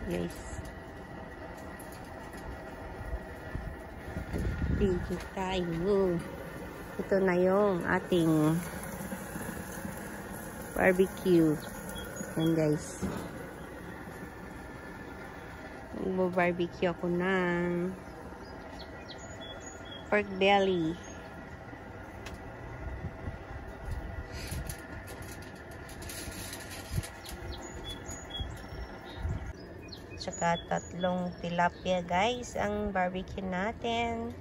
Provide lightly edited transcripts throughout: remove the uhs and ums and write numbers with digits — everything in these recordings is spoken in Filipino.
guys. Thank tayo. Ito na yung ating barbecue. Yan guys. Mag-barbecue ako ng pork belly. Tsaka 3 tilapia guys ang barbecue natin.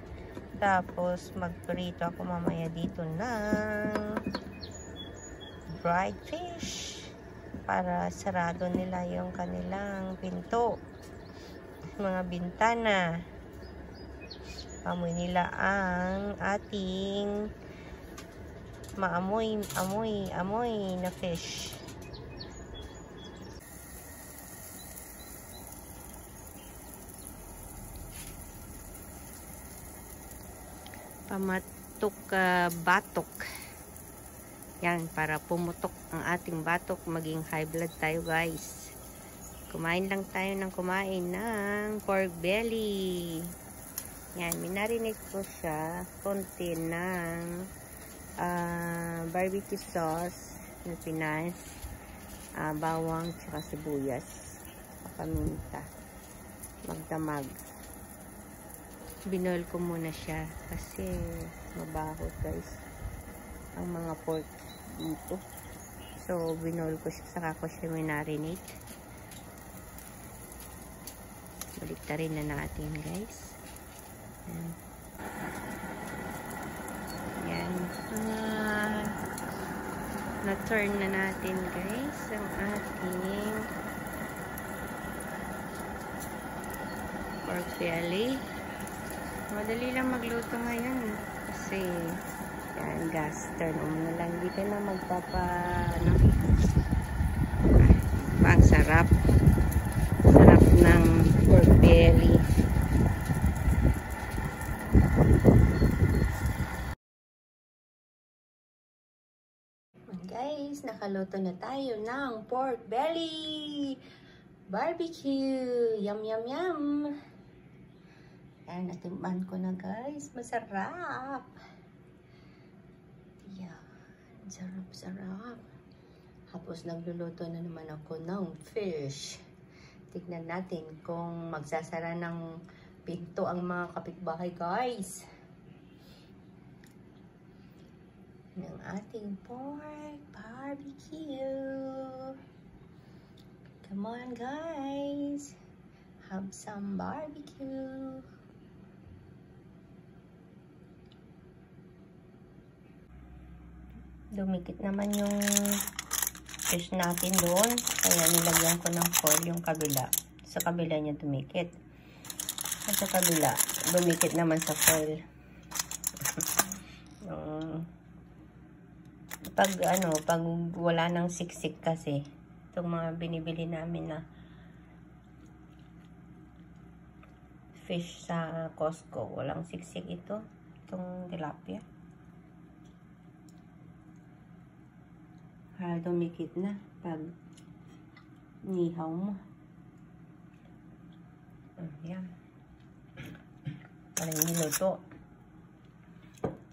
Tapos magprito ako mamaya dito ng dried fish para sarado nila yung kanilang pinto, mga bintana. Amoy nila ang ating maamoy na fish. Pamatok batok. Yan, para pumutok ang ating batok, maging high blood tayo guys. Kumain lang tayo ng kumain ng pork belly. Yan, minarinate ko siya konti ng barbecue sauce na Pinas, bawang tsaka sibuyas, paminta, magdamag. Binoil ko muna siya kasi mabaho guys ang mga pork dito. So binoil ko siya, saka ko siya minarinate. Baliktarin na natin guys. Yan. Na-turn na natin guys ang ating pork belly. Madali lang magluto ngayon kasi yan, gas turn on na lang. Hindi ka na ang sarap ng pork belly. Guys, nakaluto na tayo ng pork belly barbecue. Yum yum yum. Ayan, natimban ko na guys. Masarap. Yeah. Sarap. Tapos nagluluto na naman ako ng fish. Tignan natin kung magsasara ng pinto ang mga kapitbahay guys. Ng ating pork barbecue. Come on guys. Have some barbecue. Dumikit naman yung fish natin doon. Kaya nilagyan ko ng foil yung kabila. Sa kabila niya dumikit. At sa kabila, dumikit naman sa foil. Pag wala nang siksik kasi, itong mga binibili namin na fish sa Costco, walang siksik ito. Itong tilapia. Dumikit na pag nihaw mo. Ayan. Parang niluto.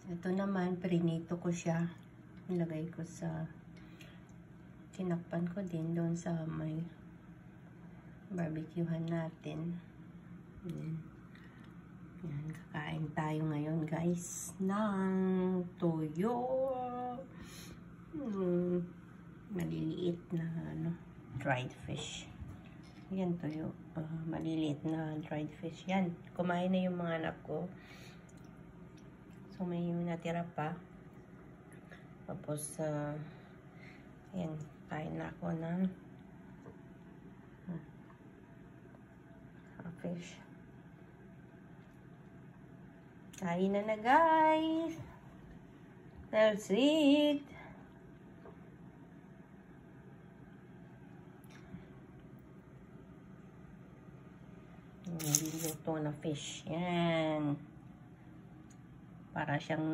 Ito naman, prinito ko siya. Nilagay ko sa, tinakpan ko din doon sa may barbecuehan natin. Yan, kakain tayo ngayon guys ng toyo. Maliliit na dried fish. Yan toyo. Maliliit na dried fish. Yan, kumain na yung mga anak ko. So may natira pa. Tapos yan, kain na ako ng fish. Kain na guys. Let's eat. Niluto na fish. Yan. Para siyang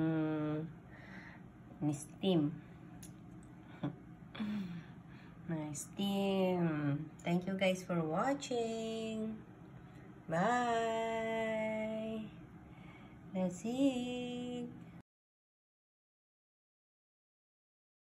ni-steam. Nice team. Thank you guys for watching. Bye. Let's see.